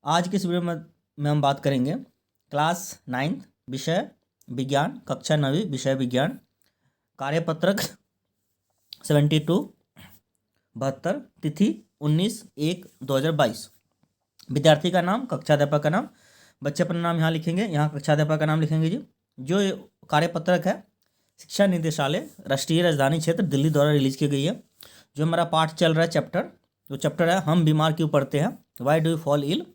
आज के इस वीडियो में हम बात करेंगे क्लास 9 विषय विज्ञान, कक्षा 9वीं विषय विज्ञान, कार्यपत्रक 72 72, तिथि 19/1/2022। विद्यार्थी का नाम, कक्षाध्यापक का नाम, बच्चे अपना नाम यहाँ लिखेंगे, यहाँ कक्षाध्यापक का नाम लिखेंगे जी। जो कार्यपत्रक है शिक्षा निदेशालय राष्ट्रीय राजधानी क्षेत्र दिल्ली द्वारा रिलीज की गई है। जो हमारा पाठ चल रहा है चैप्टर है हम बीमार क्यों पड़ते हैं, why do you fall ill.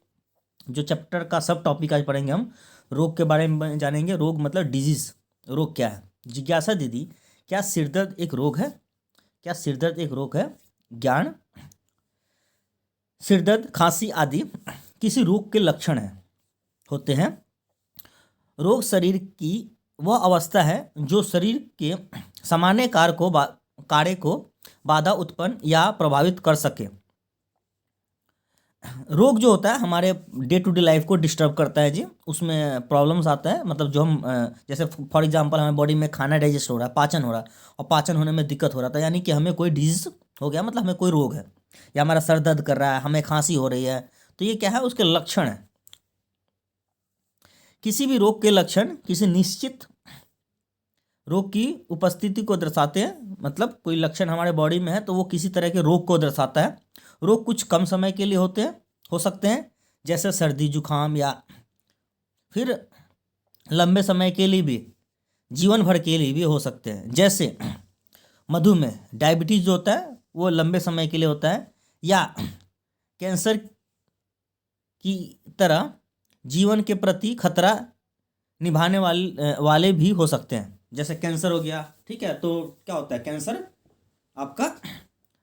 जो चैप्टर का सब टॉपिक आज पढ़ेंगे हम रोग के बारे में जानेंगे। रोग मतलब डिजीज, रोग क्या है। जिज्ञासा दीदी, क्या सिरदर्द एक रोग है? क्या सिरदर्द एक रोग है? ज्ञान, सिरदर्द, खांसी आदि किसी रोग के लक्षण होते हैं। रोग शरीर की वह अवस्था है जो शरीर के सामान्य कार्य को बाधा उत्पन्न या प्रभावित कर सके। रोग जो होता है हमारे डे टू डे लाइफ को डिस्टर्ब करता है जी, उसमें प्रॉब्लम्स आता है। मतलब जो हम जैसे फॉर एग्जांपल हमारे बॉडी में खाना डाइजेस्ट हो रहा है, पाचन हो रहा है, और पाचन होने में दिक्कत हो रहा था, यानी कि हमें कोई डिजीज हो गया, मतलब हमें कोई रोग है, या हमारा सर दर्द कर रहा है, हमें खांसी हो रही है, तो ये क्या है, उसके लक्षण है। किसी भी रोग के लक्षण किसी निश्चित रोग की उपस्थिति को दर्शाते हैं। मतलब कोई लक्षण हमारे बॉडी में है तो वो किसी तरह के रोग को दर्शाता है। रोग कुछ कम समय के लिए हो सकते हैं, जैसे सर्दी जुकाम, या फिर लंबे समय के लिए भी, जीवन भर के लिए भी हो सकते हैं। जैसे मधुमेह, डायबिटीज जो होता है वो लंबे समय के लिए होता है, या कैंसर की तरह जीवन के प्रति खतरा निभाने वाले भी हो सकते हैं। जैसे कैंसर हो गया, ठीक है, तो क्या होता है, कैंसर आपका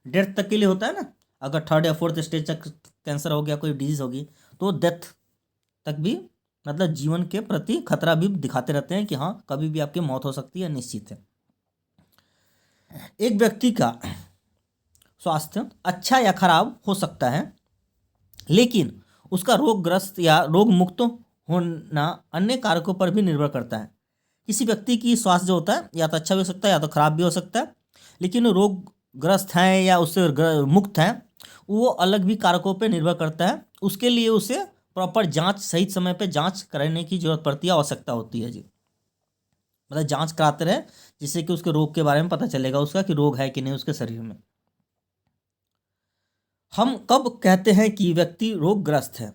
डेथ तक के लिए होता है ना। अगर 3rd या 4th स्टेज तक कैंसर हो गया, कोई डिजीज होगी, तो डेथ तक भी, मतलब जीवन के प्रति खतरा भी दिखाते रहते हैं कि हाँ कभी भी आपकी मौत हो सकती है, निश्चित है। एक व्यक्ति का स्वास्थ्य अच्छा या खराब हो सकता है, लेकिन उसका रोगग्रस्त या रोग मुक्त होना अन्य कारकों पर भी निर्भर करता है। किसी व्यक्ति की स्वास्थ्य जो होता है या तो अच्छा भी हो सकता है या तो खराब भी हो सकता है, लेकिन रोगग्रस्त हैं या उससे मुक्त हैं, वो अलग भी कारकों पर निर्भर करता है। उसके लिए उसे प्रॉपर जांच, सही समय पे जांच कराने की जरूरत पड़ती है, आवश्यकता होती है जी। मतलब जांच कराते रहे, जिससे कि उसके रोग के बारे में पता चलेगा उसका कि रोग है कि नहीं उसके शरीर में। हम कब कहते हैं कि व्यक्ति रोगग्रस्त है,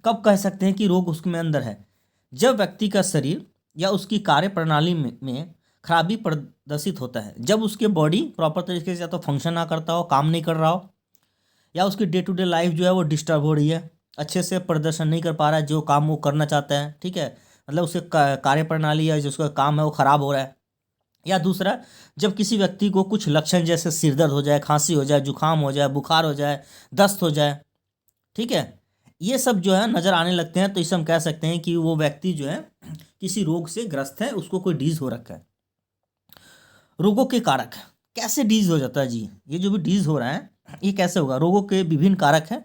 कब कह सकते हैं कि रोग उसके में अंदर है? जब व्यक्ति का शरीर या उसकी कार्य प्रणाली में खराबी प्रदर्शित होता है, जब उसके बॉडी प्रॉपर तरीके से या तो फंक्शन ना करता हो, काम नहीं कर रहा हो, या उसकी डे टू डे लाइफ जो है वो डिस्टर्ब हो रही है, अच्छे से प्रदर्शन नहीं कर पा रहा है जो काम वो करना चाहता है, ठीक है, मतलब उसके कार्य प्रणाली या जो उसका काम है वो खराब हो रहा है। या दूसरा, जब किसी व्यक्ति को कुछ लक्षण जैसे सिरदर्द हो जाए, खांसी हो जाए, जुकाम हो जाए, बुखार हो जाए, दस्त हो जाए, ठीक है, ये सब जो है नज़र आने लगते हैं, तो इसे हम कह सकते हैं कि वो व्यक्ति जो है किसी रोग से ग्रस्त है, उसको कोई डिजीज हो रखा है। रोगों के कारक, कैसे डिजीज हो जाता है जी? ये जो भी डिजीज हो रहा है ये कैसे होगा? रोगों के विभिन्न कारक हैं,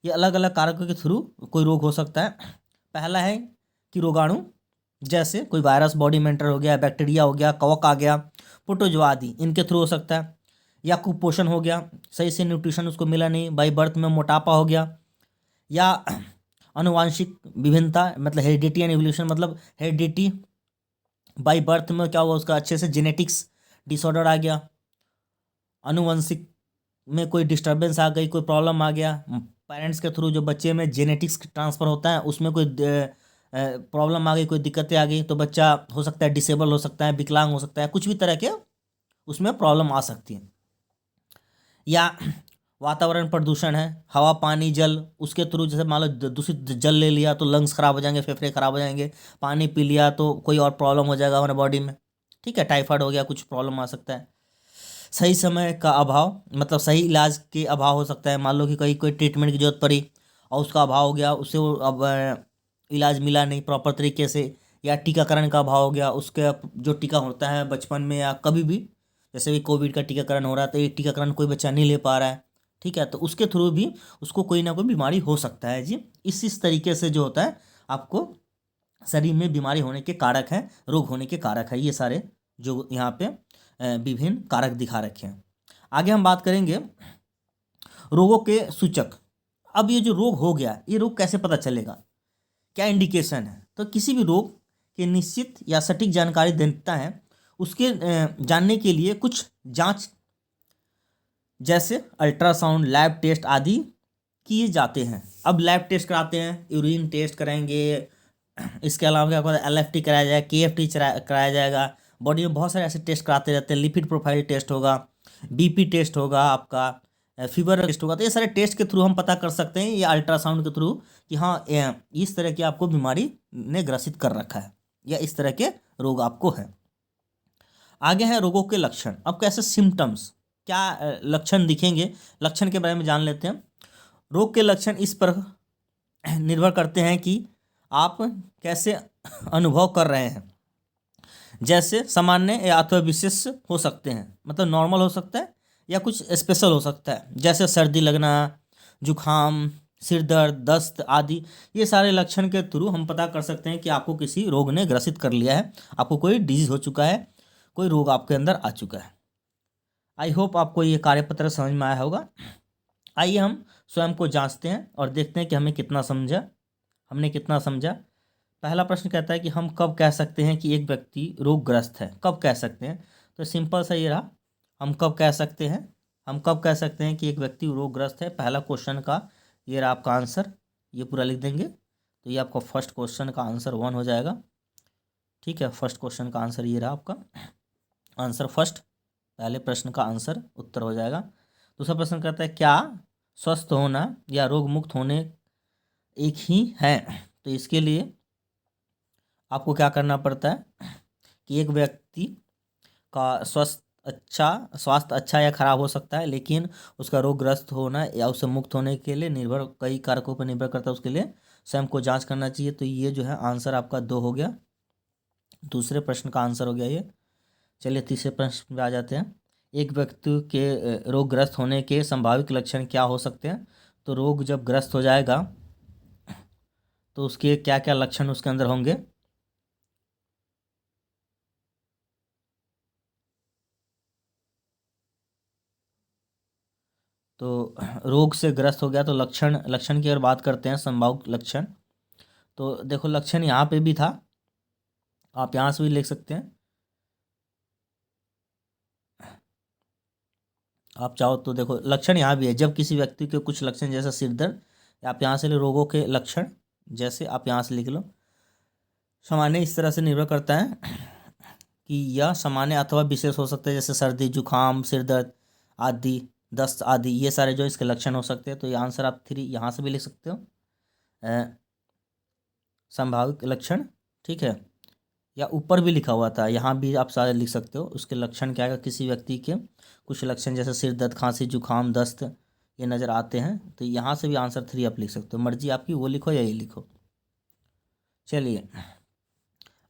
ये अलग अलग कारकों के थ्रू कोई रोग हो सकता है। पहला है कि रोगाणु, जैसे कोई वायरस बॉडी में एंटर हो गया, बैक्टीरिया हो गया, कवक आ गया, प्रोटोजोआ आदि, इनके थ्रू हो सकता है। या कुपोषण हो गया, सही से न्यूट्रिशन उसको मिला नहीं, बाई बर्थ में मोटापा हो गया, या आनुवांशिक विभिन्नता, मतलब हेरिडिटी एंड एवोल्यूशन, मतलब हेरिडिटी बाई बर्थ में क्या हुआ उसका, अच्छे से जेनेटिक्स डिसऑर्डर आ गया, आनुवंशिक में कोई डिस्टर्बेंस आ गई, कोई प्रॉब्लम आ गया, पेरेंट्स के थ्रू जो बच्चे में जेनेटिक्स ट्रांसफ़र होता है उसमें कोई प्रॉब्लम आ गई, कोई दिक्कतें आ गई, तो बच्चा हो सकता है डिसेबल हो सकता है, विकलांग हो सकता है, कुछ भी तरह के उसमें प्रॉब्लम आ सकती है। या वातावरण प्रदूषण है, हवा पानी जल, उसके थ्रू जैसे मान लो दूषित जल ले लिया तो लंग्स खराब हो जाएंगे, फेफड़े खराब हो जाएंगे, पानी पी लिया तो कोई और प्रॉब्लम हो जाएगा हमारे बॉडी में, ठीक है, टाइफाइड हो गया, कुछ प्रॉब्लम आ सकता है। सही समय का अभाव, मतलब सही इलाज के अभाव हो सकता है। मान लो कि कहीं कोई ट्रीटमेंट की जरूरत पड़ी और उसका अभाव हो गया, उससे वो अब इलाज मिला नहीं प्रॉपर तरीके से, या टीकाकरण का अभाव हो गया, उसके जो टीका होता है बचपन में या कभी भी, जैसे भी कोविड का टीकाकरण हो रहा है तो ये टीकाकरण कोई बच्चा नहीं ले पा रहा है, ठीक है, तो उसके थ्रू भी उसको कोई ना कोई बीमारी हो सकता है जी। इस तरीके से जो होता है आपको शरीर में बीमारी होने के कारक हैं, रोग होने के कारक है, ये सारे जो यहाँ पे विभिन्न कारक दिखा रखे हैं। आगे हम बात करेंगे रोगों के सूचक। अब ये जो रोग हो गया, ये रोग कैसे पता चलेगा, क्या इंडिकेशन है? तो किसी भी रोग की निश्चित या सटीक जानकारी देता है उसके जानने के लिए कुछ जांच जैसे अल्ट्रासाउंड, लैब टेस्ट आदि किए जाते हैं। अब लैब टेस्ट कराते हैं, यूरिन टेस्ट कराएंगे, इसके अलावा क्या होगा, LFT कराया जाएगा, KFT कराया जाएगा। बॉडी में बहुत सारे ऐसे टेस्ट कराते रहते हैं। लिपिड प्रोफाइल टेस्ट होगा, BP टेस्ट होगा, आपका फीवर टेस्ट होगा। तो ये सारे टेस्ट के थ्रू हम पता कर सकते हैं, या अल्ट्रासाउंड के थ्रू, कि हाँ इस तरह की आपको बीमारी ने ग्रसित कर रखा है या इस तरह के रोग आपको है। आगे है रोगों के लक्षण। अब कैसे सिम्टम्स, क्या लक्षण दिखेंगे, लक्षण के बारे में जान लेते हैं। रोग के लक्षण इस पर निर्भर करते हैं कि आप कैसे अनुभव कर रहे हैं। जैसे सामान्य या अथवा विशेष हो सकते हैं, मतलब नॉर्मल हो सकता है या कुछ स्पेशल हो सकता है। जैसे सर्दी लगना, जुखाम, सिर दर्द, दस्त आदि। ये सारे लक्षण के थ्रू हम पता कर सकते हैं कि आपको किसी रोग ने ग्रसित कर लिया है, आपको कोई डिजीज हो चुका है, कोई रोग आपके अंदर आ चुका है। आई होप आपको ये कार्यपत्र समझ में आया होगा। आइए हम स्वयं को जांचते हैं और देखते हैं कि हमने कितना समझा। पहला प्रश्न कहता है कि हम कब कह सकते हैं कि एक व्यक्ति रोगग्रस्त है। कब कह सकते हैं? तो सिंपल सा ये रहा, हम कब कह सकते हैं कि एक व्यक्ति रोगग्रस्त है। पहला क्वेश्चन का ये रहा आपका आंसर, ये पूरा लिख देंगे तो ये आपका फर्स्ट क्वेश्चन का आंसर 1 हो जाएगा। ठीक है, फर्स्ट क्वेश्चन का आंसर ये रहा आपका आंसर फर्स्ट, पहले प्रश्न का आंसर उत्तर हो जाएगा। दूसरा प्रश्न कहता है क्या स्वस्थ होना या रोग मुक्त होने एक ही है? तो इसके लिए आपको क्या करना पड़ता है कि एक व्यक्ति का स्वास्थ्य अच्छा या खराब हो सकता है, लेकिन उसका रोगग्रस्त होना या उससे मुक्त होने के लिए कई कारकों पर निर्भर करता है। उसके लिए स्वयं को जांच करना चाहिए। तो ये जो है आंसर आपका 2 हो गया, दूसरे प्रश्न का आंसर हो गया ये। चलिए तीसरे प्रश्न पे आ जाते हैं। एक व्यक्ति के रोगग्रस्त होने के संभावित लक्षण क्या हो सकते हैं? तो रोग जब ग्रस्त हो जाएगा तो उसके क्या क्या लक्षण उसके अंदर होंगे? तो रोग से ग्रस्त हो गया तो लक्षण की अगर बात करते हैं, संभावित लक्षण, तो देखो लक्षण यहाँ पे भी था, आप यहाँ से भी लिख सकते हैं। आप चाहो तो देखो लक्षण यहाँ भी है। जब किसी व्यक्ति के कुछ लक्षण जैसे सिर दर्द, आप यहाँ से ले रोगों के लक्षण, जैसे आप यहाँ से लिख लो। सामान्य इस तरह से निर्भर करता है कि यह सामान्य अथवा विशेष हो सकते हैं, जैसे सर्दी, जुखाम, सिर दर्द आदि, दस्त आदि, ये सारे जो इसके लक्षण हो सकते हैं। तो ये आंसर आप 3 यहाँ से भी लिख सकते हो, संभावित लक्षण। ठीक है, या ऊपर भी लिखा हुआ था, यहाँ भी आप सारे लिख सकते हो। उसके लक्षण क्या है, किसी व्यक्ति के कुछ लक्षण जैसे सिर दर्द, खांसी, जुखाम, दस्त ये नज़र आते हैं, तो यहाँ से भी आंसर 3 आप लिख सकते हो। मर्जी आपकी, वो लिखो या ये लिखो। चलिए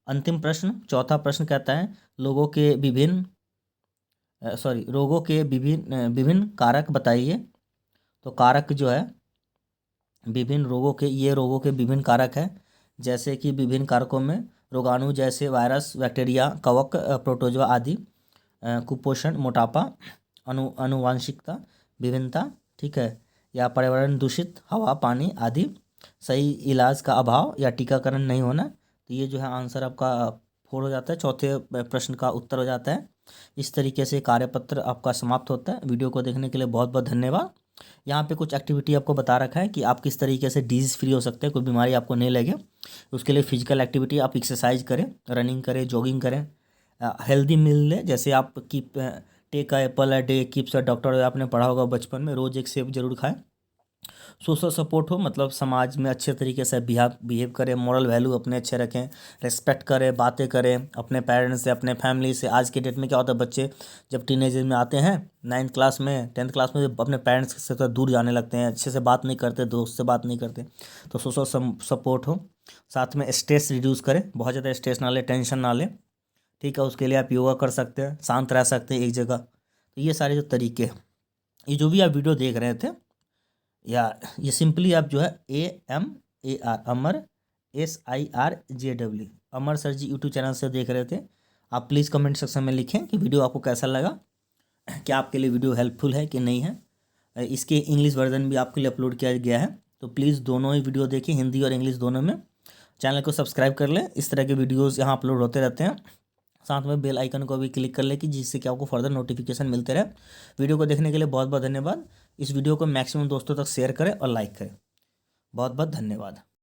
अंतिम प्रश्न, चौथा प्रश्न कहता है रोगों के विभिन्न कारक बताइए। तो कारक जो है रोगों के विभिन्न कारक हैं, जैसे कि विभिन्न कारकों में रोगाणु जैसे वायरस, बैक्टीरिया, कवक, प्रोटोजोआ आदि, कुपोषण, मोटापा, आनुवांशिकता भिन्नता, ठीक है, या पर्यावरण दूषित हवा, पानी आदि, सही इलाज का अभाव या टीकाकरण नहीं होना। तो ये जो है आंसर आपका 4 हो जाता है, चौथे प्रश्न का उत्तर हो जाता है। इस तरीके से कार्यपत्र आपका समाप्त होता है। वीडियो को देखने के लिए बहुत बहुत धन्यवाद। यहाँ पे कुछ एक्टिविटी आपको बता रखा है कि आप किस तरीके से डिजीज़ फ्री हो सकते हैं, कोई बीमारी आपको नहीं लगे। उसके लिए फिजिकल एक्टिविटी, आप एक्सरसाइज करें, रनिंग करें, जॉगिंग करें, हेल्दी मील लें, जैसे आप keep take a apple a day keeps a doctor, आपने पढ़ा होगा बचपन में, रोज़ एक सेब जरूर खाएं। सोशल सपोर्ट हो, मतलब समाज में अच्छे तरीके से बिहेव करें, मॉरल वैल्यू अपने अच्छे रखें, रिस्पेक्ट करें, बातें करें अपने पेरेंट्स से, अपने फैमिली से। आज के डेट में क्या होता है, बच्चे जब टीनेजर में आते हैं, 9th क्लास में, 10th क्लास में, अपने पेरेंट्स से तो दूर जाने लगते हैं, अच्छे से बात नहीं करते, दोस्त से बात नहीं करते। तो सोशल सपोर्ट हो, साथ में स्ट्रेस रिड्यूस करें, बहुत ज़्यादा स्ट्रेस ना लें, टेंशन ना लें। ठीक है, उसके लिए आप योगा कर सकते हैं, शांत रह सकते हैं एक जगह। तो ये सारे जो तरीके हैं, ये जो भी आप वीडियो देख रहे थे, या ये सिंपली आप जो है AMAR अमर SIRJW अमर सर जी यूट्यूब चैनल से देख रहे थे। आप प्लीज़ कमेंट सेक्शन में लिखें कि वीडियो आपको कैसा लगा, क्या आपके लिए वीडियो हेल्पफुल है कि नहीं है। इसके इंग्लिश वर्जन भी आपके लिए अपलोड किया गया है। तो प्लीज़ दोनों ही वीडियो देखिए, हिंदी और इंग्लिश दोनों में। चैनल को सब्सक्राइब कर लें, इस तरह के वीडियोज़ यहाँ अपलोड होते रहते हैं। साथ में बेल आइकन को भी क्लिक कर लें कि जिससे कि आपको फर्दर नोटिफिकेशन मिलते रहे। वीडियो को देखने के लिए बहुत बहुत धन्यवाद। इस वीडियो को मैक्सिमम दोस्तों तक शेयर करें और लाइक करें। बहुत बहुत धन्यवाद।